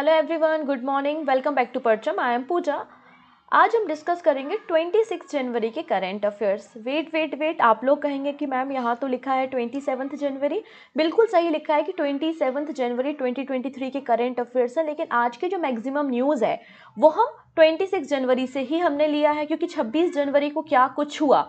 Hello everyone, good morning, welcome back to Parcham. I am Pooja. आज हम discuss करेंगे 26 जनवरी के करंट अफेयर्स। वेट, आप लोग कहेंगे कि मैम यहाँ तो लिखा है 27 जनवरी। बिल्कुल सही लिखा है कि 27 जनवरी 2023 के करंट अफेयर्स है, लेकिन आज की जो मैक्सिमम न्यूज़ है वो हम 26 जनवरी से ही हमने लिया है, क्योंकि 26 जनवरी को क्या कुछ हुआ,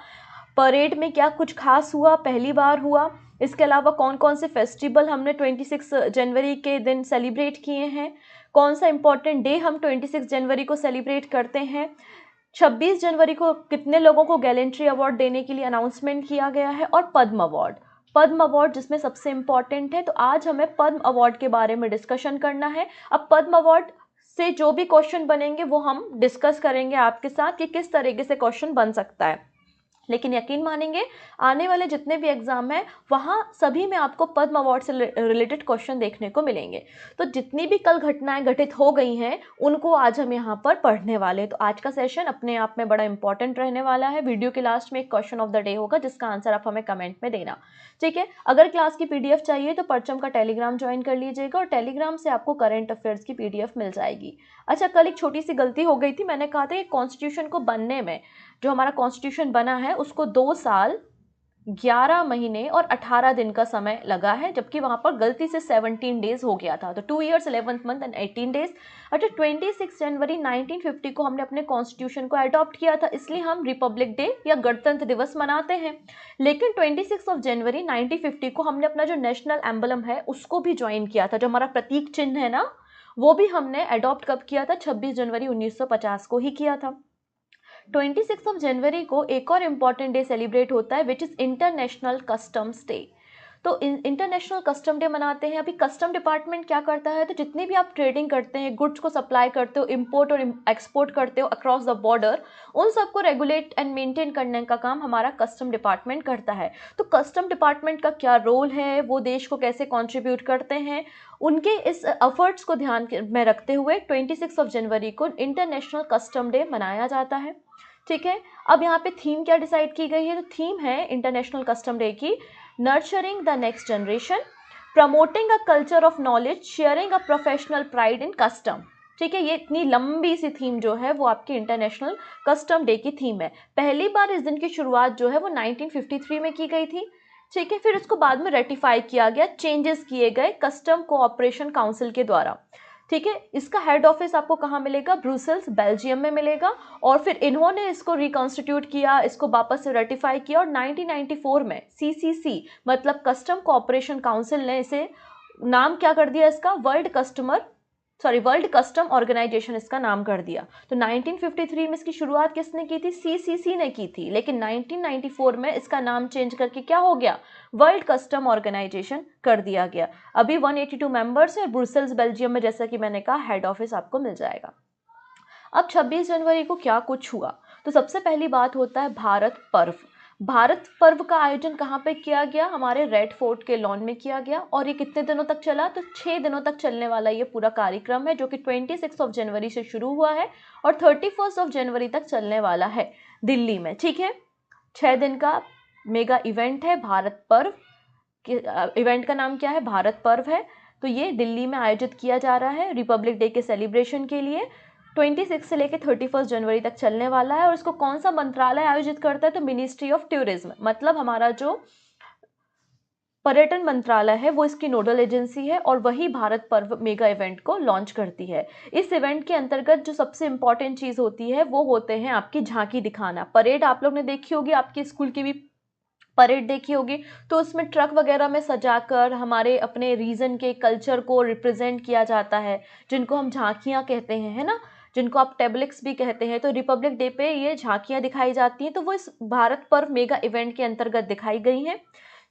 परेड में क्या कुछ खास हुआ, पहली बार हुआ, इसके अलावा कौन कौन से फेस्टिवल हमने 26 जनवरी के दिन सेलिब्रेट किए हैं, कौन सा इंपॉर्टेंट डे हम 26 जनवरी को सेलिब्रेट करते हैं, 26 जनवरी को कितने लोगों को गैलेंट्री अवार्ड देने के लिए अनाउंसमेंट किया गया है, और पद्म अवार्ड जिसमें सबसे इम्पॉर्टेंट है। तो आज हमें पद्म अवार्ड के बारे में डिस्कशन करना है। अब पद्म अवार्ड से जो भी क्वेश्चन बनेंगे वो हम डिस्कस करेंगे आपके साथ कि किस तरीके से क्वेश्चन बन सकता है। लेकिन यकीन मानेंगे, आने वाले जितने भी एग्जाम हैं वहाँ सभी में आपको पद्म अवार्ड से रिलेटेड क्वेश्चन देखने को मिलेंगे। तो जितनी भी कल घटनाएं घटित हो गई हैं उनको आज हम यहाँ पर पढ़ने वाले हैं। तो आज का सेशन अपने आप में बड़ा इंपॉर्टेंट रहने वाला है। वीडियो के लास्ट में एक क्वेश्चन ऑफ द डे होगा जिसका आंसर आप हमें कमेंट में देना, ठीक है। अगर क्लास की PDF चाहिए तो परचम का टेलीग्राम ज्वाइन कर लीजिएगा और टेलीग्राम से आपको करंट अफेयर्स की PDF मिल जाएगी। अच्छा, कल एक छोटी सी गलती हो गई थी। मैंने कहा था कि कॉन्स्टिट्यूशन को बनने में, जो हमारा कॉन्स्टिट्यूशन बना है उसको 2 साल 11 महीने और 18 दिन का समय लगा है, जबकि वहां पर गलती से 17 डेज हो गया था। तो 2 years 11 month एंड 18 days। अच्छा, 26 जनवरी 1950 को हमने अपने कॉन्स्टिट्यूशन को अडॉप्ट किया था, इसलिए हम रिपब्लिक डे या गणतंत्र दिवस मनाते हैं। लेकिन 26 जनवरी 1950 को हमने अपना जो नेशनल एम्बलम है उसको भी ज्वाइन किया था, जो हमारा प्रतीक चिन्ह है ना, वो भी हमने अडॉप्ट कब किया था? 26 जनवरी 1950 को ही किया था। 26 जनवरी को एक और इम्पॉर्टेंट डे सेलिब्रेट होता है which is international customs day. तो इंटरनेशनल कस्टम डे मनाते हैं। अभी कस्टम डिपार्टमेंट क्या करता है, तो जितनी भी आप ट्रेडिंग करते हैं, गुड्स को सप्लाई करते हो, इंपोर्ट और एक्सपोर्ट करते हो अक्रॉस द बॉर्डर, उन सबको रेगुलेट एंड मेंटेन करने का काम हमारा कस्टम डिपार्टमेंट करता है। तो कस्टम डिपार्टमेंट का क्या रोल है, वो देश को कैसे कॉन्ट्रीब्यूट करते हैं, उनके इस एफर्ट्स को ध्यान में रखते हुए 26 जनवरी को इंटरनेशनल कस्टम डे मनाया जाता है, ठीक है। अब यहाँ पे थीम क्या डिसाइड की गई है, तो थीम है इंटरनेशनल कस्टम डे की nurturing the next generation, promoting a culture of knowledge, sharing a professional pride in custom, ठीक है। ये इतनी लंबी सी थीम जो है वो आपकी इंटरनेशनल कस्टम डे की थीम है। पहली बार इस दिन की शुरुआत जो है वो 1953 में की गई थी, ठीक है। फिर इसको बाद में रेटिफाई किया गया, चेंजेस किए गए कस्टम कोऑपरेशन काउंसिल के द्वारा, ठीक है। इसका हेड ऑफिस आपको कहाँ मिलेगा? ब्रुसेल्स, बेल्जियम में मिलेगा। और फिर इन्होंने इसको रिकॉन्स्टिट्यूट किया, इसको वापस से रेटिफाई किया, और 1994 में CCC मतलब कस्टम कोऑपरेशन काउंसिल ने इसे नाम क्या कर दिया इसका? वर्ल्ड कस्टम ऑर्गेनाइजेशन इसका नाम कर दिया। तो 1953 में इसकी शुरुआत किसने की थी? CCC ने की थी। लेकिन 1994 में इसका नाम चेंज करके क्या हो गया? वर्ल्ड कस्टम ऑर्गेनाइजेशन कर दिया गया। अभी 182 मेंबर्स है और ब्रुसेल्स बेल्जियम में, जैसा कि मैंने कहा, हेड ऑफिस आपको मिल जाएगा। अब 26 जनवरी को क्या कुछ हुआ, तो सबसे पहली बात होता है भारत पर्व। भारत पर्व का आयोजन कहाँ पे किया गया? हमारे रेड फोर्ट के लॉन में किया गया। और ये कितने दिनों तक चला? तो 6 दिनों तक चलने वाला ये पूरा कार्यक्रम है, जो कि 26 जनवरी से शुरू हुआ है और 31 जनवरी तक चलने वाला है दिल्ली में, ठीक है। 6 दिन का मेगा इवेंट है भारत पर्व। इवेंट का नाम क्या है? भारत पर्व है। तो ये दिल्ली में आयोजित किया जा रहा है रिपब्लिक डे के सेलिब्रेशन के लिए। 26 से लेकर 31 जनवरी तक चलने वाला है। और इसको कौन सा मंत्रालय आयोजित करता है? तो मिनिस्ट्री ऑफ टूरिज्म, मतलब हमारा जो पर्यटन मंत्रालय है वो इसकी नोडल एजेंसी है, और वही भारत पर्व मेगा इवेंट को लॉन्च करती है। इस इवेंट के अंतर्गत जो सबसे इंपॉर्टेंट चीज होती है वो होते हैं आपकी झांकी दिखाना। परेड आप लोग ने देखी होगी, आपकी स्कूल की भी परेड देखी होगी, तो उसमें ट्रक वगैरह में सजाकर हमारे अपने रीजन के कल्चर को रिप्रेजेंट किया जाता है, जिनको हम झांकियां कहते हैं, है ना, जिनको आप टेबलिक्स भी कहते हैं। तो रिपब्लिक डे पे ये झांकियां दिखाई जाती हैं, तो वो इस भारत पर्व मेगा इवेंट के अंतर्गत दिखाई गई हैं,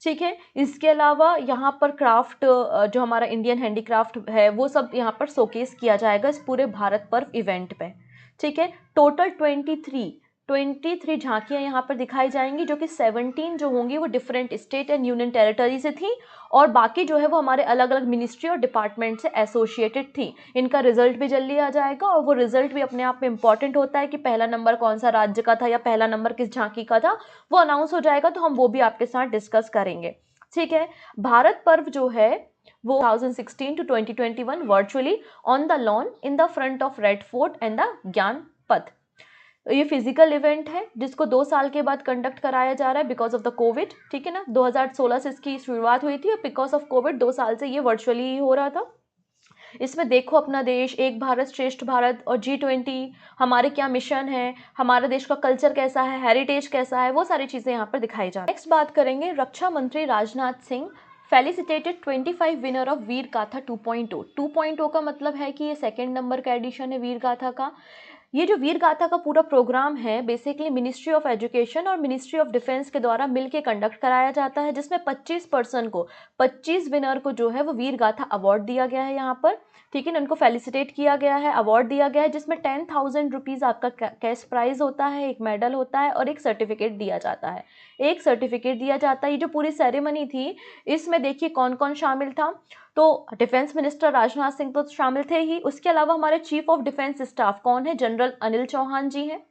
ठीक है। इसके अलावा यहाँ पर क्राफ्ट, जो हमारा इंडियन हैंडीक्राफ्ट है, वो सब यहाँ पर शोकेस किया जाएगा इस पूरे भारत पर्व इवेंट पे, ठीक है। टोटल 23 झांकियां यहाँ पर दिखाई जाएंगी, जो कि 17 जो होंगी वो different state and union territory से थी, और बाकी जो है वो हमारे अलग अलग मिनिस्ट्री और डिपार्टमेंट से एसोसिएटेड थी। इनका रिजल्ट भी जल्दी आ जाएगा, और वो रिजल्ट भी अपने आप में इंपॉर्टेंट होता है कि पहला नंबर कौन सा राज्य का था या पहला नंबर किस झांकी का था, वो अनाउंस हो जाएगा। तो हम वो भी आपके साथ डिस्कस करेंगे, ठीक है। भारत पर्व जो है वो 2016 to 2021 virtually on the log in the front of red fort and the ज्ञान पथ। ये फिजिकल इवेंट है जिसको 2 साल के बाद कंडक्ट कराया जा रहा है बिकॉज ऑफ द कोविड, ठीक है ना। 2016 से इसकी शुरुआत हुई थी और बिकॉज ऑफ कोविड 2 साल से ये वर्चुअली ही हो रहा था। इसमें देखो अपना देश, एक भारत श्रेष्ठ भारत और G20, हमारे क्या मिशन है, हमारे देश का कल्चर कैसा है, हेरिटेज कैसा है, वो सारी चीज़ें यहाँ पर दिखाई जा रही है। नेक्स्ट बात करेंगे, रक्षा मंत्री Rajnath Singh felicitated 25 winner of Veer Gatha 2.0। 2.0 का मतलब है कि ये सेकेंड नंबर का एडिशन है वीर गाथा का। ये जो वीर गाथा का पूरा प्रोग्राम है बेसिकली मिनिस्ट्री ऑफ एजुकेशन और मिनिस्ट्री ऑफ डिफेंस के द्वारा मिलकर कंडक्ट कराया जाता है, जिसमें 25 विनर को जो है वो वीर गाथा अवार्ड दिया गया है यहाँ पर, ठीक है ना। उनको फेलिसिटेट किया गया है, अवार्ड दिया गया है, जिसमें 10,000 रुपीज़ आपका कैश प्राइज होता है, एक मेडल होता है और एक सर्टिफिकेट दिया जाता है। ये जो पूरी सेरेमनी थी इसमें देखिए कौन कौन शामिल था। तो डिफेंस मिनिस्टर राजनाथ सिंह तो शामिल थे ही, उसके अलावा हमारे चीफ ऑफ डिफेंस स्टाफ कौन है, जनरल अनिल चौहान जी हैं।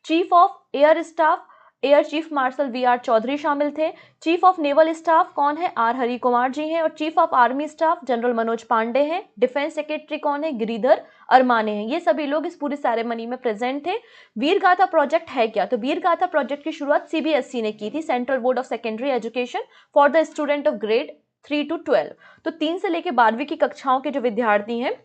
Chief of air staff air chief marshal VR Chaudhary शामिल थे। चीफ ऑफ नेवल स्टाफ कौन है, R हरि कुमार जी हैं। और chief of army staff general Manoj Pande हैं। डिफेंस सेक्रेटरी कौन है, गिरिधर अरमाने हैं। ये सभी लोग इस पूरी सेरेमनी में प्रेजेंट थे। वीर गाथा प्रोजेक्ट है क्या, तो वीर गाथा प्रोजेक्ट की शुरुआत CBSE ने की थी, central board of secondary education, for the student of grade 3 to 12। तो 3 से लेकर 12वीं की कक्षाओं के जो विद्यार्थी हैं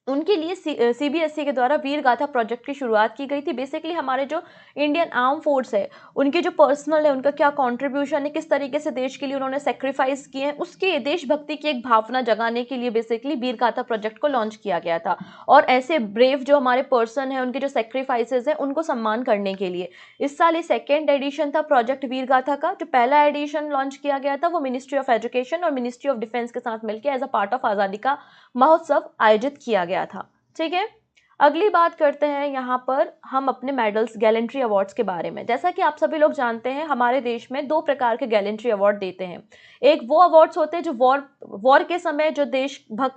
उनके लिए CBSE के द्वारा वीर गाथा प्रोजेक्ट की शुरुआत की गई थी। बेसिकली हमारे जो इंडियन आर्म फोर्स है उनके जो पर्सनल है, उनका क्या कंट्रीब्यूशन है, किस तरीके से देश के लिए उन्होंने सेक्रीफाइस किए हैं, उसके देशभक्ति की एक भावना जगाने के लिए बेसिकली वीर गाथा प्रोजेक्ट को लॉन्च किया गया था। और ऐसे ब्रेव जो हमारे पर्सन है उनके जो सेक्रीफाइसेस हैं उनको सम्मान करने के लिए इस साल ये सेकेंड एडिशन था प्रोजेक्ट वीर गाथा का। जो पहला एडिशन लॉन्च किया गया था वो मिनिस्ट्री ऑफ एजुकेशन और मिनिस्ट्री ऑफ डिफेंस के साथ मिलकर एज अ पार्ट ऑफ आज़ादी का महोत्सव आयोजित किया गया था, ठीक है। अगली बात करते हैं यहाँ पर हम अपने मेडल्स, गैलेंट्री अवार्ड्स के बारे में। जैसा कि आप सभी लोग जानते हैं हमारे देश में 2 प्रकार के गैलेंट्री अवार्ड देते हैं। एक वो अवार्ड्स होते हैं जो वॉर के समय जो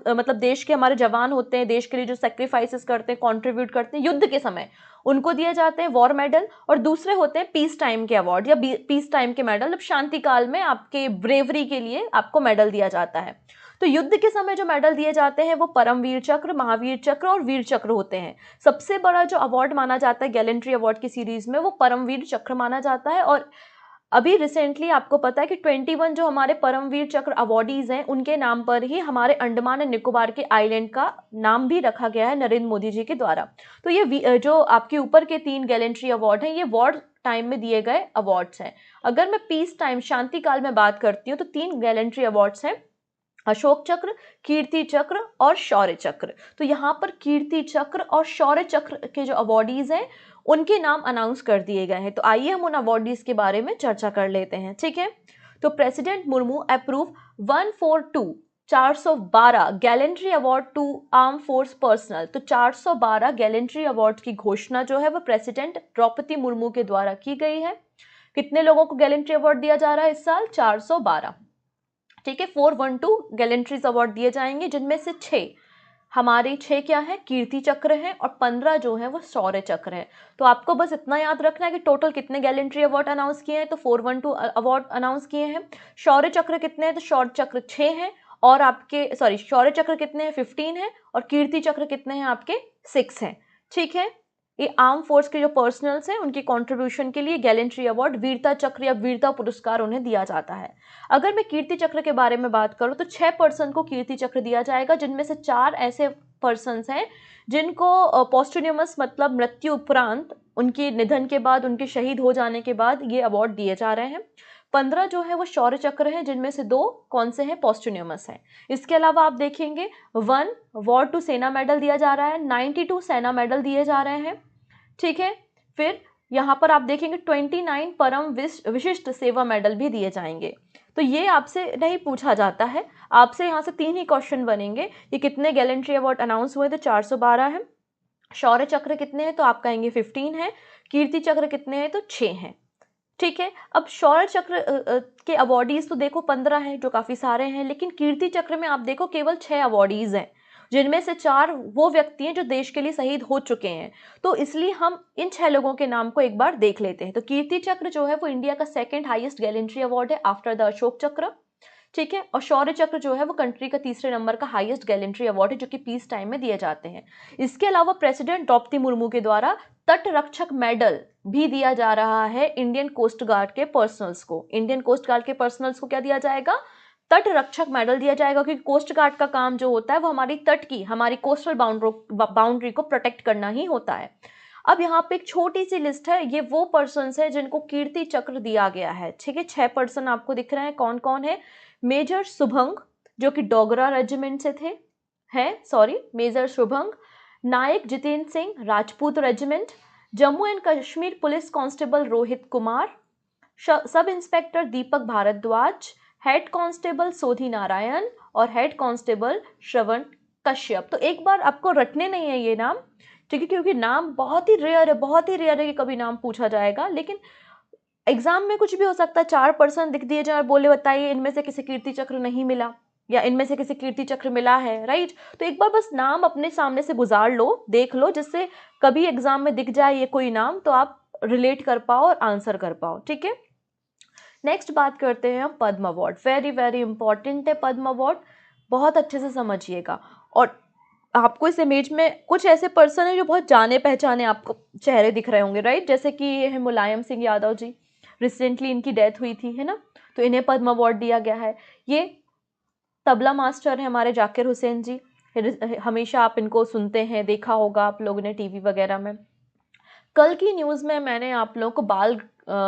मतलब देश के हमारे जवान होते हैं, देश के लिए जो सेक्रीफाइसेस करते हैं, कंट्रीब्यूट करते हैं युद्ध के समय, उनको दिए जाते हैं वॉर मेडल। और दूसरे होते हैं पीस टाइम के अवार्ड या पीस टाइम के मेडल, अब शांति काल में आपके ब्रेवरी के लिए आपको मेडल दिया जाता है। तो युद्ध के समय जो मेडल दिए जाते हैं वो परमवीर चक्र, महावीर चक्र और वीर चक्र होते हैं। सबसे बड़ा जो अवार्ड माना जाता है गैलेंट्री अवार्ड की सीरीज में वो परमवीर चक्र माना जाता है। और अभी रिसेंटली आपको पता है कि 21 जो हमारे परमवीर चक्र अवार्डीज हैं उनके नाम पर ही हमारे अंडमान एंड निकोबार के आइलैंड का नाम भी रखा गया है नरेंद्र मोदी जी के द्वारा। तो ये जो आपके ऊपर के 3 गैलेंट्री अवार्ड हैं ये वॉर टाइम में दिए गए अवार्ड्स हैं। अगर मैं पीस टाइम शांति काल में बात करती हूँ तो 3 गैलेंट्री अवार्ड्स हैं, अशोक चक्र, कीर्ति चक्र और शौर्य चक्र। तो यहाँ पर कीर्ति चक्र और शौर्य चक्र के जो अवार्डीज हैं उनके नाम अनाउंस कर दिए गए हैं। तो आइए हम उन अवार्डीज के बारे में चर्चा कर लेते हैं, ठीक है। तो president Murmu approve 412 gallantry award to arm force personnel. तो 412 गैलेंट्री अवार्ड की घोषणा जो है वो प्रेसिडेंट द्रौपदी मुर्मू के द्वारा की गई है। कितने लोगों को गैलेंट्री अवार्ड दिया जा रहा है इस साल, 412, ठीक है। 412 गैलेंट्रीज अवार्ड दिए जाएंगे, जिनमें से 6 हमारे 6 क्या है, कीर्ति चक्र हैं और 15 जो है वो शौर्य चक्र है। तो आपको बस इतना याद रखना है कि टोटल कितने गैलेंट्री अवार्ड अनाउंस किए हैं, तो 412 अवार्ड अनाउंस किए हैं। शौर्य चक्र कितने हैं, तो शौर्य चक्र 6 हैं और आपके शौर्य चक्र कितने हैं, 15 हैं और कीर्ति चक्र कितने हैं आपके, 6 हैं, ठीक है। ये आर्म फोर्स के जो पर्सनल्स हैं उनकी कंट्रीब्यूशन के लिए गैलेंट्री अवार्ड, वीरता चक्र या वीरता पुरस्कार उन्हें दिया जाता है। अगर मैं कीर्ति चक्र के बारे में बात करूं तो 6 पर्सन को कीर्ति चक्र दिया जाएगा, जिनमें से 4 ऐसे पर्सन्स हैं जिनको पोस्टुनियमस मतलब मृत्यु उपरांत, उनके निधन के बाद, उनके शहीद हो जाने के बाद ये अवार्ड दिए जा रहे हैं। 15 जो है वो शौर्य चक्र हैं, जिनमें से 2 कौन से हैं, पोस्टुनियमस हैं। इसके अलावा आप देखेंगे 1 वॉर टू सेना मेडल दिया जा रहा है, 92 सेना मेडल दिए जा रहे हैं, ठीक है। फिर यहाँ पर आप देखेंगे 29 परम विशिष्ट सेवा मेडल भी दिए जाएंगे। तो ये आपसे नहीं पूछा जाता है, आपसे यहाँ से 3 ही क्वेश्चन बनेंगे कि कितने गैलेंट्री अवार्ड अनाउंस हुए, तो 412 हैं। शौर्य चक्र कितने हैं, तो आप कहेंगे 15 है। कीर्ति चक्र कितने हैं, तो 6 हैं, ठीक है। अब शौर्य चक्र के अवार्डीज तो देखो 15 हैं, जो काफी सारे हैं, लेकिन कीर्ति चक्र में आप देखो केवल 6 अवार्डीज हैं, जिनमें से 4 वो व्यक्ति हैं जो देश के लिए शहीद हो चुके हैं। तो इसलिए हम इन 6 लोगों के नाम को एक बार देख लेते हैं। तो कीर्ति चक्र जो है वो इंडिया का 2nd हाईएस्ट गैलेंट्री अवार्ड है आफ्टर द अशोक चक्र, ठीक है। और शौर्य चक्र जो है वो कंट्री का तीसरे नंबर का हाईएस्ट गैलेंट्री अवार्ड है जो कि पीस टाइम में दिए जाते हैं। इसके अलावा प्रेसिडेंट द्रौपदी मुर्मू के द्वारा तट रक्षक मेडल भी दिया जा रहा है इंडियन कोस्ट गार्ड के पर्सनल्स को। इंडियन कोस्ट गार्ड के पर्सनल्स को क्या दिया जाएगा? तट रक्षक मेडल दिया जाएगा, क्योंकि कोस्ट गार्ड का काम जो होता है वो हमारी तट की, हमारी कोस्टल बाउंड्री को प्रोटेक्ट करना ही होता है। अब यहाँ पे एक छोटी सी लिस्ट है, ये वो पर्सन्स है जिनको कीर्ति चक्र दिया गया है। ठीक है, 6 पर्सन आपको दिख रहे हैं, कौन कौन है? मेजर शुभंग जो कि डोगरा रेजिमेंट से थे, major Shubhang, Naik Jitendra Singh Rajput regiment, Jammu and Kashmir police constable Rohit Kumar, sub inspector Deepak Bhardwaj, head constable Sodhi Narayan और हेड कांस्टेबल श्रवण कश्यप। तो एक बार आपको रटने नहीं है ये नाम, ठीक है, क्योंकि नाम बहुत ही रेयर है, बहुत ही रेयर है कि कभी नाम पूछा जाएगा, लेकिन एग्जाम में कुछ भी हो सकता है। 4 पर्सन दिख दिए जाए और बोले बताइए इनमें से किसी कीर्ति चक्र नहीं मिला या इनमें से किसी कीर्ति चक्र मिला है, राइट। तो एक बार बस नाम अपने सामने से गुजार लो, देख लो, जिससे कभी एग्जाम में दिख जाए ये कोई नाम तो आप रिलेट कर पाओ और आंसर कर पाओ। ठीक है, नेक्स्ट बात करते हैं हम पद्म अवार्ड। वेरी वेरी इंपॉर्टेंट है पद्म अवार्ड, बहुत अच्छे से समझिएगा। और आपको इस इमेज में कुछ ऐसे पर्सन है जो बहुत जाने पहचाने आपको चेहरे दिख रहे होंगे, राइट। जैसे कि ये है मुलायम सिंह यादव जी, रिसेंटली इनकी डेथ हुई थी, है ना, तो इन्हें पद्म अवार्ड दिया गया है। ये तबला मास्टर है हमारे जाकिर हुसैन जी, हमेशा आप इनको सुनते हैं, देखा होगा आप लोगों ने टीवी वगैरह में। कल की न्यूज़ में मैंने आप लोगों को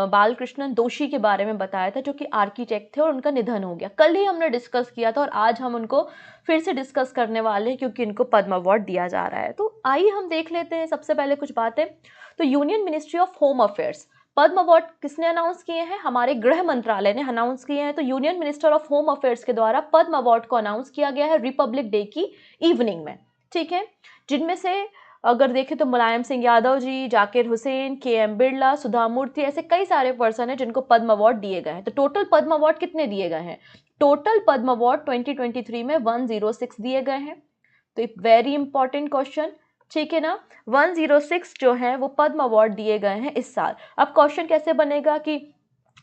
बालकृष्णन दोषी के बारे में बताया था, जो कि आर्किटेक्ट थे और उनका निधन हो गया। कल ही हमने डिस्कस किया था और आज हम उनको फिर से डिस्कस करने वाले हैं क्योंकि इनको पद्म अवार्ड दिया जा रहा है। तो आइए हम देख लेते हैं सबसे पहले कुछ बातें। तो union ministry of home affairs Padma award किसने अनाउंस किए हैं? हमारे गृह मंत्रालय ने अनाउंस किए हैं। तो union minister of home affairs के द्वारा पद्म अवार्ड को अनाउंस किया गया है रिपब्लिक डे की इवनिंग में। ठीक है, जिनमें से अगर देखें तो मुलायम सिंह यादव जी, जाकिर हुसैन, के.एम. बिरला, सुधा मूर्ति, ऐसे कई सारे पर्सन हैं जिनको पद्म अवार्ड दिए गए हैं। तो टोटल पद्म अवार्ड कितने दिए गए हैं? टोटल पद्म अवार्ड 2023 में 106 दिए गए हैं। तो एक वेरी इंपॉर्टेंट क्वेश्चन, ठीक है ना, 106 जो है वो पद्म अवार्ड दिए गए हैं इस साल। अब क्वेश्चन कैसे बनेगा कि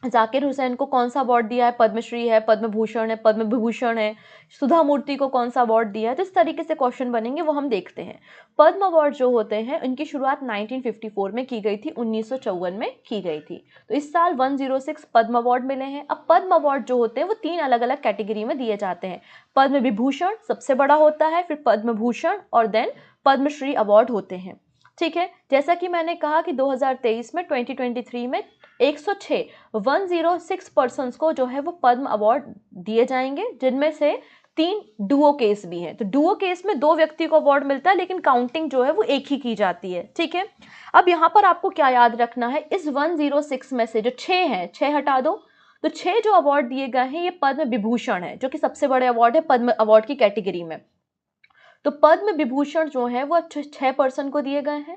जाकिर हुसैन को कौन सा अवार्ड दिया है? पद्मश्री है, पद्म भूषण है, पद्म विभूषण है। सुधा मूर्ति को कौन सा अवार्ड दिया है? तो इस तरीके से क्वेश्चन बनेंगे, वो हम देखते हैं। पद्म अवार्ड जो होते हैं इनकी शुरुआत 1954 में की गई थी, 1954 में की गई थी। तो इस साल 106 पद्म अवार्ड मिले हैं। अब पद्म अवार्ड जो होते हैं वो 3 अलग अलग कैटेगरी में दिए जाते हैं। पद्म विभूषण सबसे बड़ा होता है, फिर पद्म भूषण और देन पद्मश्री अवार्ड होते हैं। ठीक है, जैसा कि मैंने कहा कि 2023 में 2023 में 106 पर्सन्स को जो है वो पद्म अवार्ड दिए जाएंगे, जिनमें से 3 डुओ केस भी हैं। तो डुओ केस में 2 व्यक्ति को अवार्ड मिलता है, लेकिन काउंटिंग जो है वो एक ही की जाती है। ठीक है, अब यहाँ पर आपको क्या याद रखना है, इस 106 में से जो 6 हैं, 6 हटा दो, तो 6 जो अवार्ड दिए गए हैं ये पद्म विभूषण है, जो कि सबसे बड़े अवार्ड है पद्म अवार्ड की कैटेगरी में। तो पद्म विभूषण जो है वो 6 पर्सन को दिए गए हैं।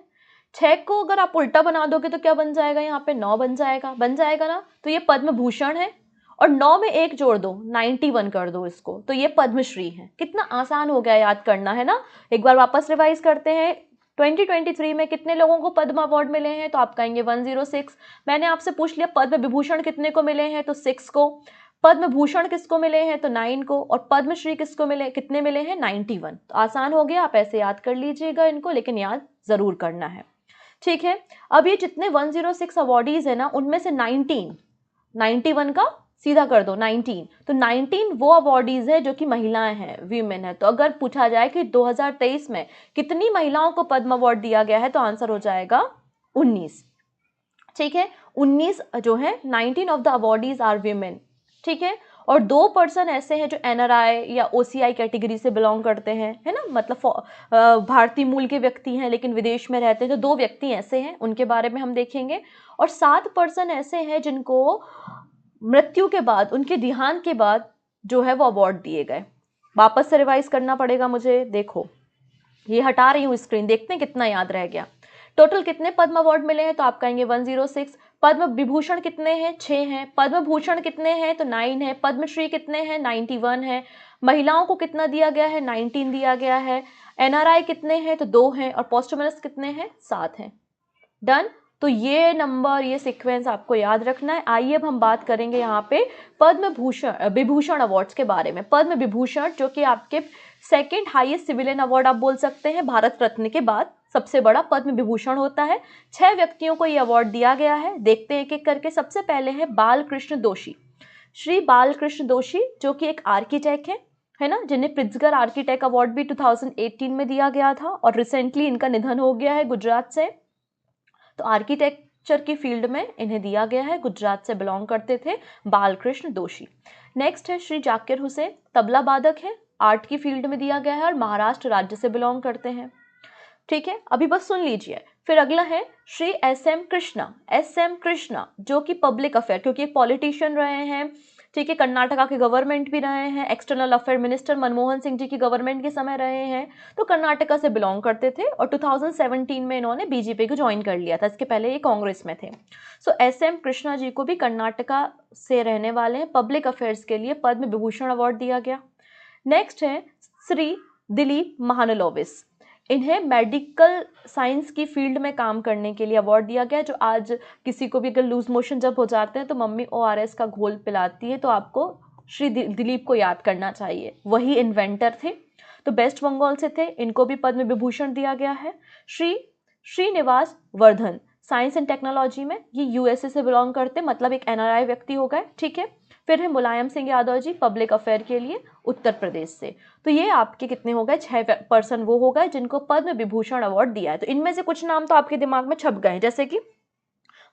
6 को अगर आप उल्टा बना दोगे तो क्या बन जाएगा? यहाँ पे 9 बन जाएगा ना। तो ये पद्म भूषण है और 9 में 1 जोड़ दो, 91 कर दो इसको, तो ये पद्मश्री है। कितना आसान हो गया याद करना, है ना। एक बार वापस रिवाइज करते हैं, 2023 में कितने लोगों को पद्म अवार्ड मिले हैं? तो आप कहेंगे 106। मैंने आपसे पूछ लिया पद्म विभूषण कितने को मिले हैं? तो 6 को। पद्म भूषण किसको मिले हैं? तो 9 को। और पद्मश्री किसको मिले, कितने मिले हैं? 91। तो आसान हो गया, आप ऐसे याद कर लीजिएगा इनको, लेकिन याद जरूर करना है। ठीक है, अब ये जितने 106 अवार्डीज है ना, उनमें से 91 का सीधा कर दो 19, तो 19 वो अवार्डीज है जो कि महिलाएं हैं, वीमेन है। तो अगर पूछा जाए कि 2023 में कितनी महिलाओं को पद्म अवार्ड दिया गया है, तो आंसर हो जाएगा 19। ठीक है, 19 जो है, 19 of the awardees are women. ठीक है, और 2 पर्सन ऐसे हैं जो NRI या OCI कैटेगरी से बिलोंग करते हैं, है ना, मतलब भारतीय मूल के व्यक्ति हैं लेकिन विदेश में रहते हैं। तो 2 व्यक्ति ऐसे हैं, उनके बारे में हम देखेंगे। और 7 पर्सन ऐसे हैं जिनको मृत्यु के बाद, उनके देहांत के बाद जो है वो अवार्ड दिए गए। वापस से रिवाइज करना पड़ेगा मुझे, देखो ये हटा रही हूँ स्क्रीन, देखते हैं कितना याद रह गया। टोटल कितने पद्म अवार्ड मिले हैं? तो आप कहेंगे 106। पद्म विभूषण कितने हैं? 6 हैं। पद्म भूषण कितने हैं? तो 9 है। पद्मश्री कितने हैं? 91 है। महिलाओं को कितना दिया गया है? 19 दिया गया है। NRI कितने हैं? तो 2 हैं। और पोस्टमस कितने हैं? 7 हैं। डन। तो ये नंबर, ये सीक्वेंस आपको याद रखना है। आइए अब हम बात करेंगे यहाँ पे पद्म भूषण विभूषण अवार्ड्स के बारे में। पद्म विभूषण जो कि आपके सेकेंड हाईएस्ट सिविलियन अवार्ड आप बोल सकते हैं, भारत रत्न के बाद सबसे बड़ा पद्म विभूषण होता है। 6 व्यक्तियों को ये अवार्ड दिया गया है। देखते हैं एक एक करके। सबसे पहले है बालकृष्ण दोषी, श्री बालकृष्ण दोषी जो कि एक आर्किटेक्ट है ना, जिन्हें प्रिट्जगर आर्किटेक्ट अवार्ड भी 2018 में दिया गया था और रिसेंटली इनका निधन हो गया है गुजरात से। तो आर्किटेक्चर की फील्ड में इन्हें दिया गया है, गुजरात से बिलोंग करते थे बालकृष्ण दोषी। नेक्स्ट है श्री जाकिर हुसैन, तबला वादक है, आर्ट की फील्ड में दिया गया है और महाराष्ट्र राज्य से बिलोंग करते हैं। ठीक है, अभी बस सुन लीजिए। फिर अगला है श्री एस.एम. कृष्णा जो कि पब्लिक अफेयर, क्योंकि एक पॉलिटिशियन रहे हैं, ठीक है, कर्नाटका के गवर्नमेंट भी रहे हैं, external affair minister Manmohan Singh ji की गवर्नमेंट के समय रहे हैं, तो कर्नाटका से बिलोंग करते थे और 2017 में इन्होंने बीजेपी को ज्वाइन कर लिया था, इसके पहले ये कांग्रेस में थे। सो एस.एम. कृष्णा जी को भी कर्नाटका से रहने वाले हैं, पब्लिक अफेयर्स के लिए पद्म विभूषण अवार्ड दिया गया। नेक्स्ट है श्री दिलीप महानलोबिस, इन्हें मेडिकल साइंस की फील्ड में काम करने के लिए अवार्ड दिया गया। जो आज किसी को भी अगर लूज मोशन जब हो जाते हैं तो मम्मी ORS का घोल पिलाती है, तो आपको श्री दिलीप को याद करना चाहिए, वही इन्वेंटर थे, तो वेस्ट बंगाल से थे, इनको भी पद्म विभूषण दिया गया है। Srinivas Vardhan, science and technology में, ये USA से बिलोंग करते, मतलब एक NRI व्यक्ति हो गए। ठीक है, फिर है मुलायम सिंह यादव जी, पब्लिक अफेयर के लिए उत्तर प्रदेश से। तो ये आपके कितने हो गए, 6 पर्सन वो हो गए जिनको पद्म विभूषण अवार्ड दिया है। तो इनमें से कुछ नाम तो आपके दिमाग में छप गए, जैसे कि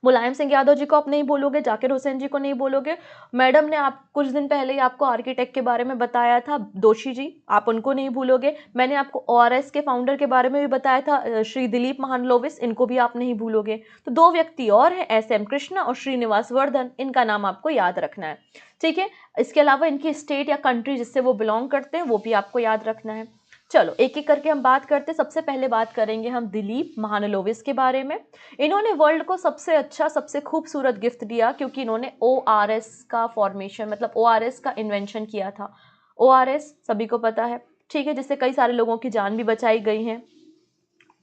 मुलायम सिंह यादव जी को आप नहीं बोलोगे, जाकिर हुसैन जी को नहीं बोलोगे, मैडम ने आप कुछ दिन पहले ही आपको आर्किटेक्ट के बारे में बताया था दोषी जी, आप उनको नहीं भूलोगे। मैंने आपको ORS के फाउंडर के बारे में भी बताया था श्री दिलीप महानलोबिस, इनको भी आप नहीं भूलोगे। तो 2 व्यक्ति और हैं, एस.एम. कृष्णा और श्रीनिवास वर्धन, इनका नाम आपको याद रखना है। ठीक है, इसके अलावा इनकी स्टेट या कंट्री जिससे वो बिलोंग करते हैं वो भी आपको याद रखना है। चलो एक एक करके हम बात करते हैं। सबसे पहले बात करेंगे हम दिलीप महानलोबिस के बारे में। इन्होंने वर्ल्ड को सबसे अच्छा, सबसे खूबसूरत गिफ्ट दिया, क्योंकि इन्होंने ORS का फॉर्मेशन, मतलब ORS का इन्वेंशन किया था। ORS सभी को पता है, ठीक है, जिससे कई सारे लोगों की जान भी बचाई गई है।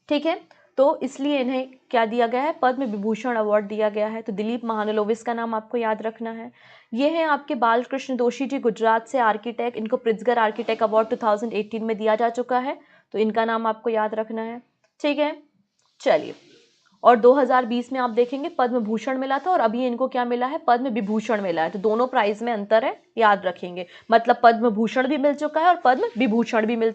ठीक है, तो इसलिए इन्हें क्या दिया गया है, पद्म विभूषण अवार्ड दिया गया है। तो दिलीप महानलोबिस का नाम आपको याद रखना है। ये हैं आपके बालकृष्ण दोषी जी, गुजरात से आर्किटेक्ट, इनको प्रिट्जगर आर्किटेक्ट अवार्ड 2018 में दिया जा चुका है, तो इनका नाम आपको याद रखना है। ठीक है, चलिए, और 2020 में आप देखेंगे पद्म भूषण मिला था और अभी इनको क्या मिला है, पद्म विभूषण मिला है। तो दोनों प्राइज में अंतर है, याद रखेंगे, मतलब पद्म भूषण भी मिल चुका है और पद्म विभूषण भी मिल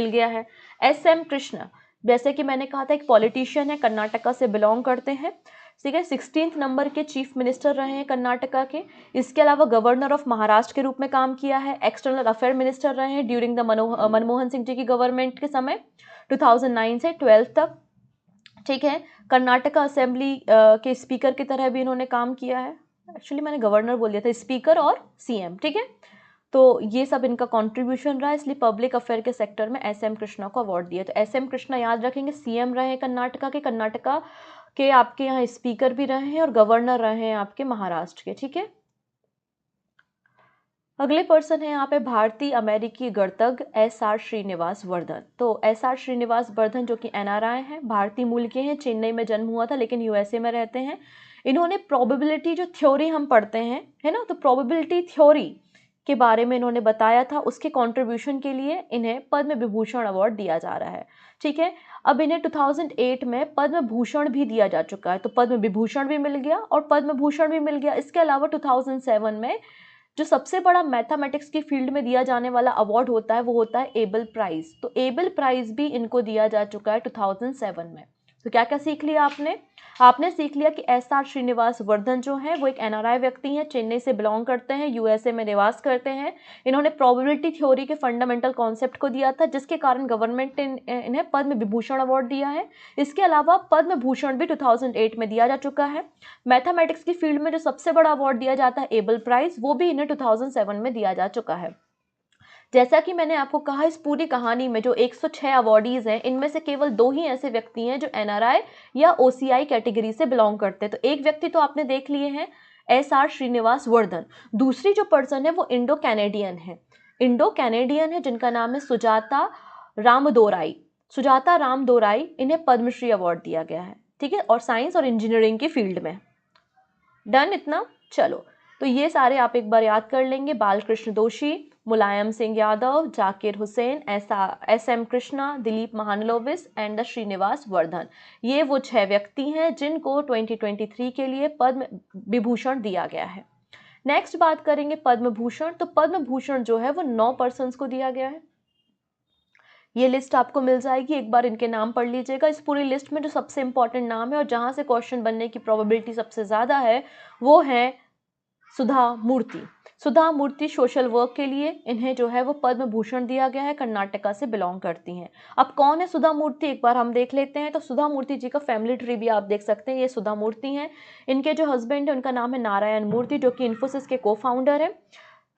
गया है। एस.एम. कृष्णा, जैसे कि मैंने कहा था, एक पॉलिटिशियन है, कर्नाटका से बिलोंग करते हैं। ठीक है, 16th नंबर के चीफ मिनिस्टर रहे हैं कर्नाटका के। इसके अलावा गवर्नर ऑफ महाराष्ट्र के रूप में काम किया है, एक्सटर्नल अफेयर मिनिस्टर रहे हैं ड्यूरिंग द मनमोहन सिंह जी की गवर्नमेंट के समय 2009 से 12 तक। ठीक है, कर्नाटका असेंबली के स्पीकर की तरह भी इन्होंने काम किया है। एक्चुअली मैंने गवर्नर बोल दिया था, स्पीकर और CM। ठीक है, तो ये सब इनका कंट्रीब्यूशन रहा, इसलिए पब्लिक अफेयर के सेक्टर में एस.एम. कृष्णा को अवार्ड दिया। तो एस.एम. कृष्णा याद रखेंगे, CM रहे हैं कर्नाटका के आपके यहाँ स्पीकर भी रहे हैं और गवर्नर रहे हैं आपके महाराष्ट्र के। ठीक है, अगले पर्सन है यहाँ पे भारतीय अमेरिकी गणितज्ञ S.R. श्रीनिवास वर्धन। तो S.R. श्रीनिवास वर्धन जो कि NRI हैं, भारतीय मूल के हैं, चेन्नई में जन्म हुआ था लेकिन USA में रहते हैं। इन्होंने प्रोबेबिलिटी जो थ्योरी हम पढ़ते हैं, है ना, तो प्रोबेबिलिटी थ्योरी के बारे में इन्होंने बताया था, उसके कंट्रीब्यूशन के लिए इन्हें पद्म विभूषण अवार्ड दिया जा रहा है। ठीक है, अब इन्हें 2008 में पद्म भूषण भी दिया जा चुका है, तो पद्म विभूषण भी मिल गया और पद्म भूषण भी मिल गया। इसके अलावा 2007 में जो सबसे बड़ा मैथमेटिक्स की फील्ड में दिया जाने वाला अवार्ड होता है वो होता है एबल प्राइज। तो एबल प्राइज भी इनको दिया जा चुका है 2007 में। तो क्या क्या सीख लिया आपने सीख लिया कि S.R. श्रीनिवास वर्धन जो है वो एक NRI व्यक्ति हैं, चेन्नई से बिलोंग करते हैं, USA में निवास करते हैं। इन्होंने प्रोबेबिलिटी थ्योरी के फंडामेंटल कॉन्सेप्ट को दिया था, जिसके कारण गवर्नमेंट ने इन्हें पद्म विभूषण अवार्ड दिया है। इसके अलावा पद्म भूषण भी 2008 में दिया जा चुका है। मैथमेटिक्स की फील्ड में जो सबसे बड़ा अवार्ड दिया जाता है एबल प्राइज, वो भी इन्हें 2007 में दिया जा चुका है। जैसा कि मैंने आपको कहा, इस पूरी कहानी में जो 106 अवार्डीज हैं, इनमें से केवल 2 ही ऐसे व्यक्ति हैं जो NRI या OCI कैटेगरी से बिलोंग करते हैं। तो एक व्यक्ति तो आपने देख लिए हैं, S.R. श्रीनिवास वर्धन। दूसरी जो पर्सन है वो इंडो कैनेडियन है, जिनका नाम है सुजाता रामदोराई। इन्हें पद्मश्री अवार्ड दिया गया है। ठीक है, और साइंस और इंजीनियरिंग की फील्ड में। डन इतना? चलो, तो ये सारे आप एक बार याद कर लेंगे। Balkrishna Doshi, Mulayam Singh Yadav, Zakir Hussain, S M Krishna, Dilip Mahalanobis and the Srinivas Vardhan. ये वो 6 व्यक्ति हैं जिनको 2023 के लिए पद्म विभूषण दिया गया है। नेक्स्ट बात करेंगे पद्म भूषण। तो पद्म भूषण जो है वो 9 पर्सन्स को दिया गया है। ये लिस्ट आपको मिल जाएगी, एक बार इनके नाम पढ़ लीजिएगा। इस पूरी लिस्ट में जो सबसे इंपॉर्टेंट नाम है और जहां से क्वेश्चन बनने की प्रोबेबिलिटी सबसे ज़्यादा है वो है सुधा मूर्ति। सुधा मूर्ति सोशल वर्क के लिए इन्हें जो है वो पद्म भूषण दिया गया है, कर्नाटका से बिलोंग करती हैं। अब कौन है सुधा मूर्ति, एक बार हम देख लेते हैं। तो सुधा मूर्ति जी का फैमिली ट्री भी आप देख सकते हैं, ये सुधा मूर्ति हैं। इनके जो हस्बैंड है उनका नाम है नारायण मूर्ति, जो कि इन्फोसिस के को फाउंडर है।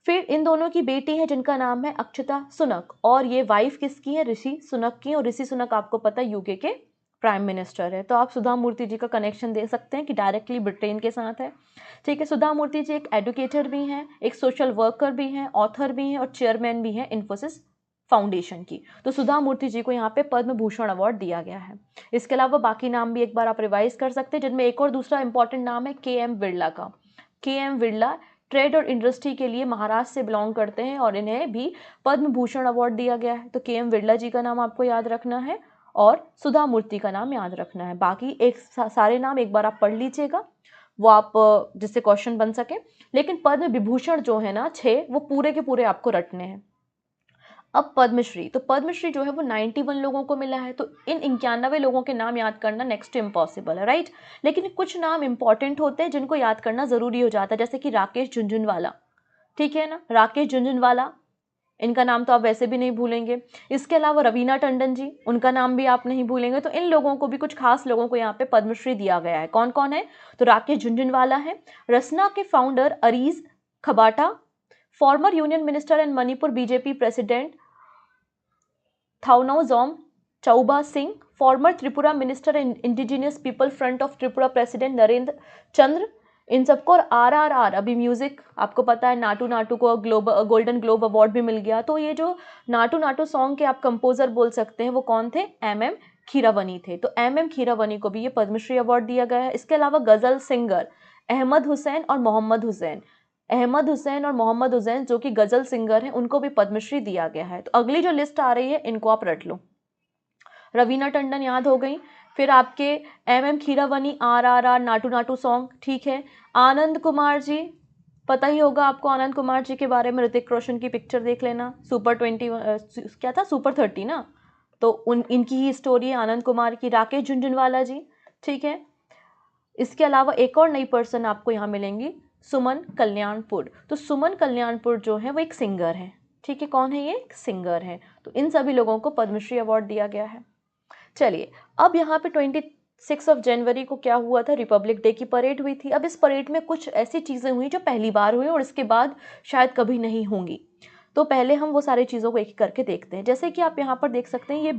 फिर इन दोनों की बेटी है जिनका नाम है अक्षता सुनक, और ये वाइफ किसकी है, ऋषि सुनक की। और ऋषि सुनक आपको पता है यूके के प्राइम मिनिस्टर है। तो आप सुधा मूर्ति जी का कनेक्शन दे सकते हैं कि डायरेक्टली ब्रिटेन के साथ है। ठीक है, सुधा मूर्ति जी एक एडुकेटर भी हैं, एक सोशल वर्कर भी हैं, ऑथर भी हैं और चेयरमैन भी हैं इन्फोसिस फाउंडेशन की। तो सुधा मूर्ति जी को यहाँ पे पद्म भूषण अवार्ड दिया गया है। इसके अलावा बाकी नाम भी एक बार आप रिवाइज कर सकते हैं, जिनमें एक और दूसरा इंपॉर्टेंट नाम है के.एम. बिरला का। के.एम. बिरला ट्रेड और इंडस्ट्री के लिए महाराष्ट्र से बिलोंग करते हैं और इन्हें भी पद्म भूषण अवार्ड दिया गया है। तो के.एम. बिरला जी का नाम आपको याद रखना है और सुधा मूर्ति का नाम याद रखना है। बाकी एक सारे नाम एक बार आप पढ़ लीजिएगा, वो आप जिससे क्वेश्चन बन सके। लेकिन पद्म विभूषण जो है ना 6, वो पूरे के पूरे आपको रटने हैं। अब पद्मश्री, तो पद्मश्री जो है वो 91 लोगों को मिला है। तो इन 91 लोगों के नाम याद करना नेक्स्ट इम्पॉसिबल है, राइट। लेकिन कुछ नाम इंपॉर्टेंट होते हैं जिनको याद करना जरूरी हो जाता है, जैसे कि राकेश झुनझुनवाला, ठीक है ना, राकेश झुनझुनवाला, इनका नाम तो आप वैसे भी नहीं भूलेंगे। इसके अलावा रवीना टंडन जी, उनका नाम भी आप नहीं भूलेंगे। तो इन लोगों को भी, कुछ खास लोगों को यहाँ पे पद्मश्री दिया गया है। कौन कौन है, तो राकेश झुनझुनवाला है, रसना के founder Areez Khambatta, former union minister and Manipur BJP president Thounaojam Chaoba Singh, former Tripura minister and indigenous people front of Tripura president Narendra Chandra, इन सबको। और आरआरआर, अभी म्यूजिक आपको पता है, नाटू नाटू को गोल्डन ग्लोब अवार्ड भी मिल गया। तो ये जो नाटू नाटू सॉन्ग के आप कंपोजर बोल सकते हैं, वो कौन थे, एम.एम. खीरावनी थे। तो एम.एम. खीरावनी को भी ये पद्मश्री अवार्ड दिया गया है। इसके अलावा गजल सिंगर अहमद हुसैन और मोहम्मद हुसैन, अहमद हुसैन और मोहम्मद हुसैन जो कि गजल सिंगर हैं, उनको भी पद्मश्री दिया गया है। तो अगली जो लिस्ट आ रही है इनको आप रट लो। रवीना टंडन याद हो गई, फिर आपके एम.एम. खीरावनी, आरआरआर, नाटू नाटू सॉन्ग, ठीक है। आनंद कुमार जी, पता ही होगा आपको आनंद कुमार जी के बारे में, ऋतिक रोशन की पिक्चर देख लेना, सुपर 20 क्या था, सुपर 30 ना, तो इनकी ही स्टोरी है आनंद कुमार की। राकेश झुनझुनवाला जी, ठीक है। इसके अलावा एक और नई पर्सन आपको यहाँ मिलेंगी, सुमन कल्याणपुर। तो सुमन कल्याणपुर जो है वो एक सिंगर है, ठीक है। कौन है ये, एक सिंगर है। तो इन सभी लोगों को पद्मश्री अवार्ड दिया गया है। चलिए, अब यहाँ पे 26 जनवरी को क्या हुआ था, रिपब्लिक डे की परेड हुई थी। अब इस परेड में कुछ ऐसी चीज़ें हुई जो पहली बार हुई और इसके बाद शायद कभी नहीं होंगी। तो पहले हम वो सारी चीज़ों को एक करके देखते हैं। जैसे कि आप यहाँ पर देख सकते हैं, ये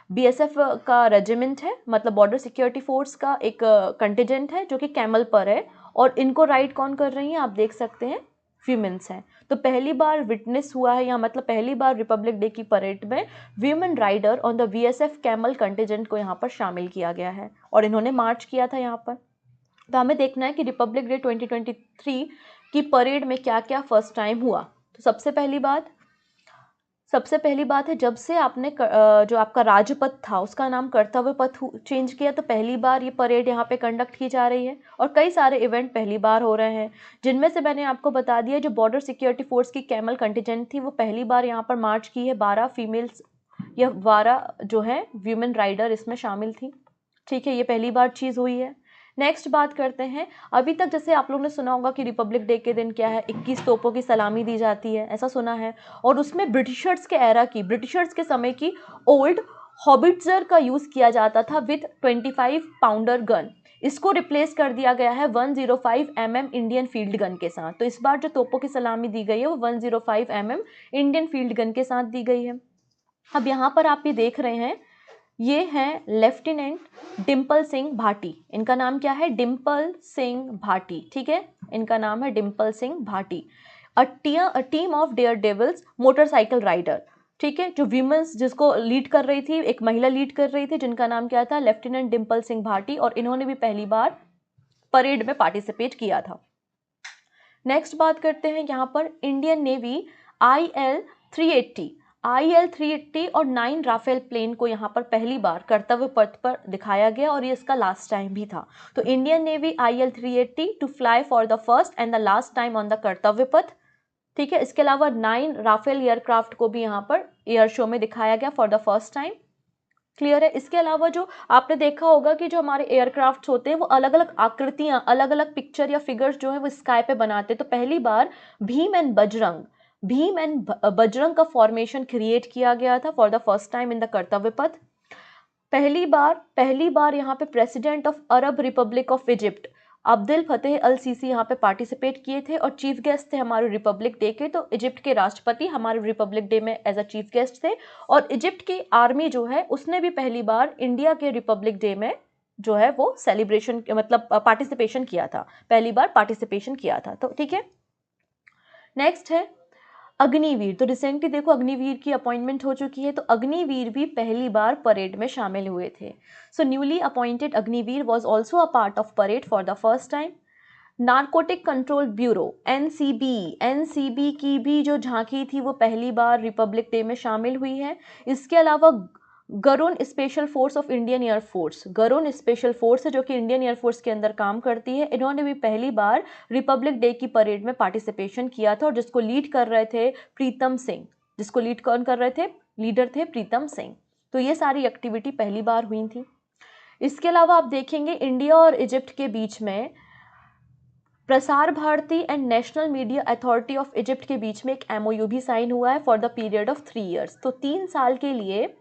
बीएसएफ का रेजिमेंट है, मतलब बॉर्डर सिक्योरिटी फोर्स का एक कंटिजेंट है जो कि कैमल पर है। और इनको राइड कौन कर रही हैं, आप देख सकते हैं, वीमेंस हैं। तो पहली बार विटनेस हुआ है, या मतलब पहली बार रिपब्लिक डे की परेड में women rider on the BSF camel contingent को यहाँ पर शामिल किया गया है और इन्होंने मार्च किया था यहाँ पर। तो हमें देखना है कि रिपब्लिक डे 2023 की परेड में क्या क्या फर्स्ट टाइम हुआ। तो सबसे पहली बात है, जब से आपने जो आपका राजपथ था उसका नाम कर्तव्य पथ चेंज किया, तो पहली बार ये परेड यहाँ पे कंडक्ट की जा रही है। और कई सारे इवेंट पहली बार हो रहे हैं, जिनमें से मैंने आपको बता दिया, जो बॉर्डर सिक्योरिटी फोर्स की कैमल कंटिजेंट थी वो पहली बार यहाँ पर मार्च की है। 12 फीमेल्स या 12 जो है वीमेन राइडर इसमें शामिल थी, ठीक है। ये पहली बार चीज़ हुई है। नेक्स्ट बात करते हैं, अभी तक जैसे आप लोगों ने सुना होगा कि रिपब्लिक डे के दिन क्या है, 21 तोपों की सलामी दी जाती है, ऐसा सुना है। और उसमें ब्रिटिशर्स के एरा की, ब्रिटिशर्स के समय की ओल्ड हॉबिट्जर का यूज़ किया जाता था विथ 25 पाउंडर गन। इसको रिप्लेस कर दिया गया है 105 mm इंडियन फील्ड गन के साथ। तो इस बार जो तोपों की सलामी दी गई है वो 105 mm इंडियन फील्ड गन के साथ दी गई है। अब यहाँ पर आप ये देख रहे हैं, ये हैं लेफ्टिनेंट डिम्पल सिंह भाटी। इनका नाम क्या है, डिम्पल सिंह भाटी, ठीक है। इनका नाम है Dimple Singh Bhati. A team of daredevils motorcycle rider. ठीक है, जो वीमेंस जिसको लीड कर रही थी, एक महिला लीड कर रही थी जिनका नाम क्या था, लेफ्टिनेंट डिम्पल सिंह भाटी, और इन्होंने भी पहली बार परेड में पार्टिसिपेट किया था। नेक्स्ट बात करते हैं यहाँ पर इंडियन नेवी IL-380 और 9 राफेल प्लेन को यहाँ पर पहली बार कर्तव्य पथ पर दिखाया गया और ये इसका लास्ट टाइम भी था। तो Indian navy IL-380 to fly for the first and the last time on the Kartavya Path. ठीक है, इसके अलावा 9 राफेल एयरक्राफ्ट को भी यहाँ पर एयर शो में दिखाया गया for the first time. Clear है। इसके अलावा जो आपने देखा होगा कि जो हमारे एयरक्राफ्ट होते हैं वो अलग अलग आकृतियां, अलग अलग पिक्चर या फिगर्स जो है वो स्काई पे बनाते हैं। तो पहली बार भीम एंड बजरंग का फॉर्मेशन क्रिएट किया गया था for the first time in the Kartavya Path. पहली बार यहाँ पे president of Arab republic of Egypt Abdel Fattah al Sisi यहाँ पे पार्टिसिपेट किए थे और चीफ गेस्ट थे हमारे रिपब्लिक डे के। तो इजिप्ट के राष्ट्रपति हमारे रिपब्लिक डे में एज अ चीफ गेस्ट थे और इजिप्ट की आर्मी जो है उसने भी पहली बार इंडिया के रिपब्लिक डे में जो है वो सेलिब्रेशन मतलब पार्टिसिपेशन किया था, पहली बार पार्टिसिपेशन किया था। तो ठीक है, नेक्स्ट है अग्निवीर। तो रिसेंटली देखो अग्निवीर की अपॉइंटमेंट हो चुकी है, तो अग्निवीर भी पहली बार परेड में शामिल हुए थे। So newly appointed Agniveer was also a part of parade for the first time. Narcotic control bureau NCB की भी जो झांकी थी वो पहली बार रिपब्लिक डे में शामिल हुई है। इसके अलावा Garud special force of Indian air force, Garud special force है जो कि इंडियन एयरफोर्स के अंदर काम करती है, इन्होंने भी पहली बार रिपब्लिक डे की परेड में पार्टिसिपेशन किया था और जिसको लीड कर रहे थे प्रीतम सिंह। जिसको लीड कौन कर रहे थे? लीडर थे प्रीतम सिंह। तो ये सारी एक्टिविटी पहली बार हुई थी। इसके अलावा आप देखेंगे इंडिया और इजिप्ट के बीच में Prasar Bharati and national media authority of Egypt के बीच में एक MOU भी साइन हुआ है for the period of 3 years. तो 3 साल के लिए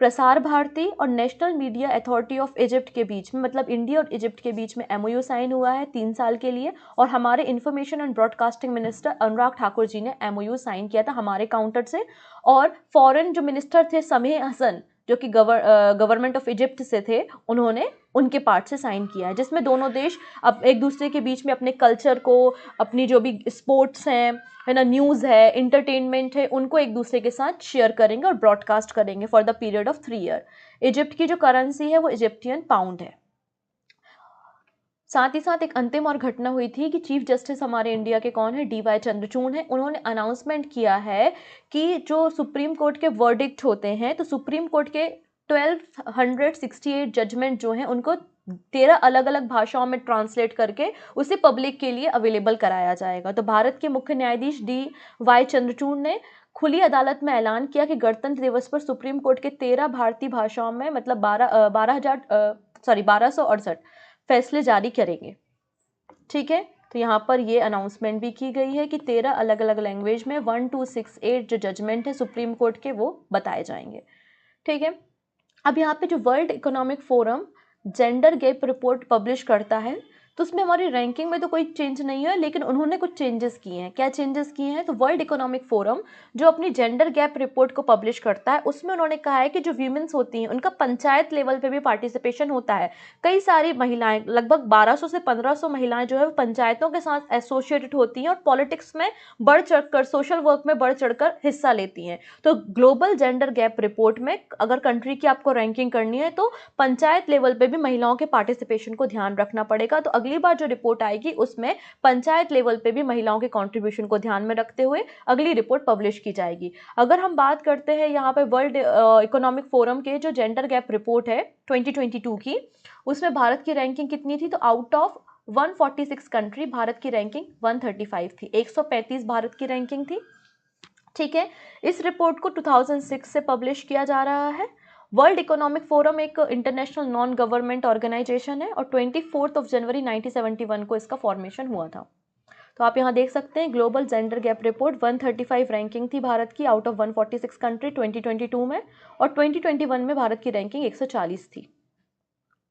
प्रसार भारती और national media authority of Egypt के बीच में, मतलब इंडिया और इजिप्ट के बीच में MOU साइन हुआ है 3 साल के लिए। और हमारे information and broadcasting minister Anurag Thakur ji ने MOU साइन किया था हमारे काउंटर से। और फॉरेन जो मिनिस्टर थे समेह हसन जो कि गवर्नमेंट ऑफ इजिप्ट से थे, उन्होंने उनके पार्ट से साइन किया है, जिसमें दोनों देश अब एक दूसरे के बीच में अपने कल्चर को, अपनी जो भी स्पोर्ट्स हैं, है ना, न्यूज़ है, इंटरटेनमेंट है, उनको एक दूसरे के साथ शेयर करेंगे और ब्रॉडकास्ट करेंगे for the period of 3 year. Egypt की जो करेंसी है वो इजिप्टियन पाउंड है। साथ ही साथ एक अंतिम और घटना हुई थी कि चीफ जस्टिस हमारे इंडिया के कौन है? DY चंद्रचूड़ हैं। उन्होंने अनाउंसमेंट किया है कि जो सुप्रीम कोर्ट के वर्डिक्ट होते हैं, तो सुप्रीम कोर्ट के 1268 जजमेंट जो हैं उनको 13 अलग अलग भाषाओं में ट्रांसलेट करके उसे पब्लिक के लिए अवेलेबल कराया जाएगा। तो भारत के मुख्य न्यायाधीश DY चंद्रचूड़ ने खुली अदालत में ऐलान किया कि गणतंत्र दिवस पर सुप्रीम कोर्ट के 13 भारतीय भाषाओं में, मतलब 1268 फैसले जारी करेंगे। ठीक है, तो यहाँ पर ये अनाउंसमेंट भी की गई है कि 13 अलग अलग लैंग्वेज में 1268 जो जजमेंट है सुप्रीम कोर्ट के वो बताए जाएंगे। ठीक है, अब यहाँ पे जो world economic forum gender gap report publish करता है, तो उसमें हमारी रैंकिंग में तो कोई चेंज नहीं है, लेकिन उन्होंने कुछ चेंजेस किए हैं। क्या चेंजेस किए हैं? तो वर्ल्ड इकोनॉमिक फोरम जो अपनी जेंडर गैप रिपोर्ट को पब्लिश करता है उसमें उन्होंने कहा है कि जो वीमेंस होती हैं उनका पंचायत लेवल पे भी पार्टिसिपेशन होता है। कई सारी महिलाएं, लगभग 1200 से 1500 महिलाएं जो है वो पंचायतों के साथ एसोसिएटेड होती हैं और पॉलिटिक्स में बढ़ चढ़कर, सोशल वर्क में बढ़ चढ़कर हिस्सा लेती हैं। तो ग्लोबल जेंडर गैप रिपोर्ट में अगर कंट्री की आपको रैंकिंग करनी है तो पंचायत लेवल पे भी महिलाओं के पार्टिसिपेशन को ध्यान रखना पड़ेगा। तो अगली बार जो रिपोर्ट आएगी उसमें पंचायत लेवल पे भी महिलाओं के कंट्रीब्यूशन को ध्यान में रखते हुए अगली रिपोर्ट पब्लिश की जाएगी। अगर हम बात करते हैं यहाँ पे वर्ल्ड इकोनॉमिक फोरम के जो जेंडर गैप रिपोर्ट है 2022 की, उसमें भारत की रैंकिंग कितनी थी? तो आउट ऑफ 146 कंट्री भारत की रैंकिंग 135 थी, 135 भारत की रैंकिंग थी। ठीक है, इस रिपोर्ट को 2006 से पब्लिश किया जा रहा है। वर्ल्ड इकोनॉमिक फोरम एक इंटरनेशनल नॉन गवर्नमेंट ऑर्गेनाइजेशन है और 24 जनवरी 1971 को इसका फॉर्मेशन हुआ था। तो आप यहाँ देख सकते हैं global gender gap report 135 ranking थी भारत की आउट ऑफ 146 कंट्री 2022 में, और 2021 में भारत की रैंकिंग 140 थी।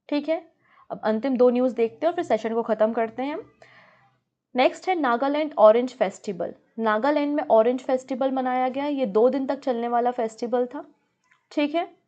ठीक है, अब अंतिम 2 न्यूज़ देखते हैं और फिर सेशन को ख़त्म करते हैं। नेक्स्ट है नागालैंड ऑरेंज फेस्टिवल। नागालैंड में ऑरेंज फेस्टिवल मनाया गया। ये 2 दिन तक चलने वाला फेस्टिवल था। ठीक है,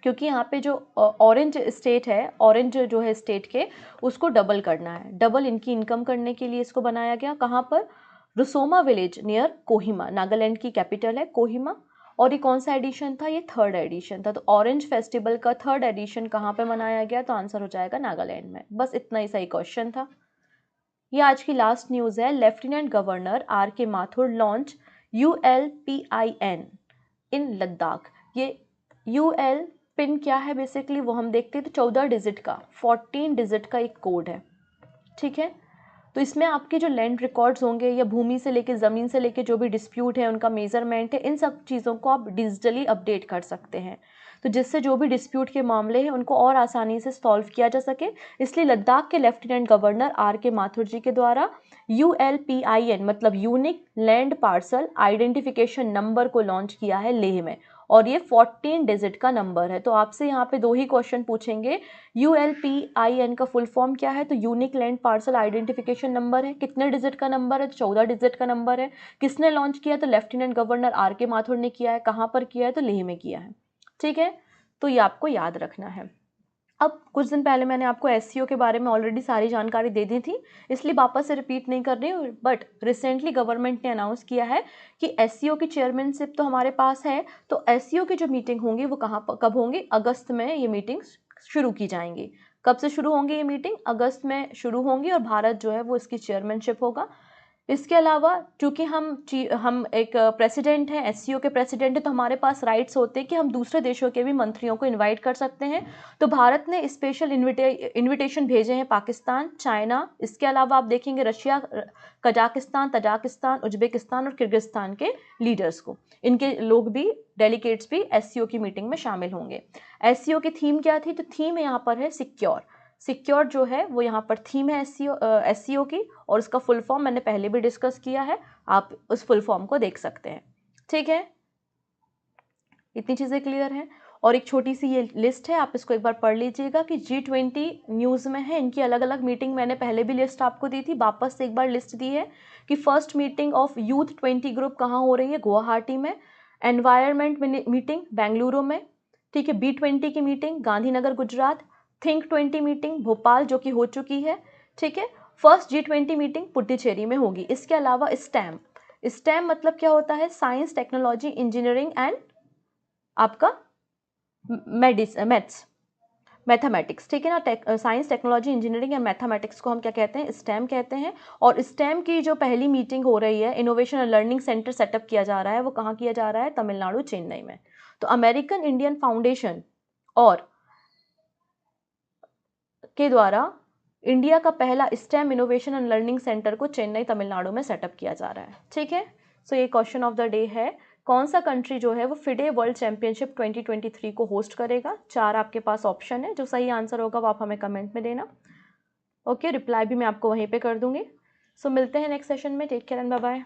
क्योंकि यहाँ पे जो ऑरेंज स्टेट है, ऑरेंज जो है स्टेट के, उसको डबल करना है, डबल इनकी इनकम करने के लिए इसको बनाया गया। कहाँ पर? रुसोमा विलेज नियर कोहिमा, नागालैंड की कैपिटल है कोहिमा। और ये कौन सा एडिशन था, ये थर्ड एडिशन था। तो ऑरेंज फेस्टिवल का थर्ड एडिशन कहाँ पे मनाया गया, तो आंसर हो जाएगा नागालैंड में। बस इतना ही सही क्वेश्चन था। ये आज की लास्ट न्यूज़ है। लेफ्टिनेंट गवर्नर आर के माथुर लॉन्च ULPIN इन लद्दाख। ये UL पिन क्या है बेसिकली वो हम देखते हैं, तो 14 डिजिट का 14 डिजिट का एक कोड है, ठीक है। तो इसमें आपके जो लैंड रिकॉर्ड्स होंगे या भूमि से लेके ज़मीन से लेके जो भी डिस्प्यूट है, उनका मेजरमेंट है, इन सब चीज़ों को आप डिजिटली अपडेट कर सकते हैं, तो जिससे जो भी डिस्प्यूट के मामले हैं उनको और आसानी से सॉल्व किया जा सके। इसलिए लद्दाख के लेफ्टिनेंट गवर्नर आर के माथुर जी के द्वारा ULPIN मतलब unique land parcel identification number को लॉन्च किया है लेह में, और ये 14 डिजिट का नंबर है। तो आपसे यहाँ पे 2 ही क्वेश्चन पूछेंगे, ULPIN का फुल फॉर्म क्या है, तो unique land parcel identification number है, कितने डिजिट का नंबर है, तो 14 डिजिट का नंबर है, किसने लॉन्च किया, तो लेफ्टिनेंट गवर्नर आर के माथुर ने किया है, कहाँ पर किया है, तो लेह में किया है, ठीक है। तो ये आपको याद रखना है। अब कुछ दिन पहले मैंने आपको SEO के बारे में ऑलरेडी सारी जानकारी दे दी थी, इसलिए वापस से रिपीट नहीं कर रही हूँ, बट रिसेंटली गवर्नमेंट ने अनाउंस किया है कि SEO की चेयरमैनशिप तो हमारे पास है, तो SEO की जो मीटिंग होंगी वो कब होंगी, अगस्त में ये मीटिंग्स शुरू की जाएंगी। कब से शुरू होंगी ये मीटिंग, अगस्त में शुरू होंगी, और भारत जो है वो इसकी चेयरमैनशिप होगा। इसके अलावा चूँकि हम एक प्रेसिडेंट हैं, SEO के प्रेसिडेंट हैं, तो हमारे पास राइट्स होते हैं कि हम दूसरे देशों के भी मंत्रियों को इनवाइट कर सकते हैं। तो भारत ने स्पेशल इनविटेशन भेजे हैं पाकिस्तान, चाइना, इसके अलावा आप देखेंगे रशिया, कजाकिस्तान, तजाकिस्तान, उज्बेकिस्तान और किर्गिस्तान के लीडर्स को, इनके लोग भी, डेलीगेट्स भी SEO की मीटिंग में शामिल होंगे। SEO की थीम क्या थी, तो थीम यहाँ पर है सिक्योर जो है वो यहाँ पर थीम है SEO की, और उसका फुल फॉर्म मैंने पहले भी डिस्कस किया है, आप उस फुल फॉर्म को देख सकते हैं, ठीक है। इतनी चीज़ें क्लियर हैं। और एक छोटी सी ये लिस्ट है, आप इसको एक बार पढ़ लीजिएगा कि G20 न्यूज़ में है, इनकी अलग अलग मीटिंग मैंने पहले भी लिस्ट आपको दी थी, वापस से एक बार लिस्ट दी है कि first meeting of youth 20 group कहाँ हो रही है, गुवाहाटी में। एनवायरनमेंट मीटिंग बेंगलुरु में, ठीक है। B20 की meeting Gandhinagar Gujarat. Think 20 meeting Bhopal जो कि हो चुकी है, ठीक है। फर्स्ट G20 मीटिंग पुडुचेरी में होगी। इसके अलावा स्टेम मतलब क्या होता है, साइंस टेक्नोलॉजी इंजीनियरिंग एंड आपका मैथमेटिक्स, ठीक है ना। Science technology engineering and mathematics को हम क्या कहते हैं, स्टेम कहते हैं। और स्टेम की जो पहली मीटिंग हो रही है, इनोवेशन और लर्निंग सेंटर सेटअप किया जा रहा है, वो कहाँ किया जा रहा है, तमिलनाडु चेन्नई में। तो अमेरिकन इंडियन फाउंडेशन और के द्वारा इंडिया का पहला stem innovation and learning centre को चेन्नई तमिलनाडु में सेटअप किया जा रहा है, ठीक है। सो ये क्वेश्चन ऑफ द डे है, कौन सा कंट्री जो है वो FIDE वर्ल्ड चैंपियनशिप 2023 को होस्ट करेगा। 4 आपके पास ऑप्शन है, जो सही आंसर होगा वो आप हमें कमेंट में देना, ओके। रिप्लाई भी मैं आपको वहीं पे कर दूंगी। सो मिलते हैं नेक्स्ट सेशन में, take care and bye bye.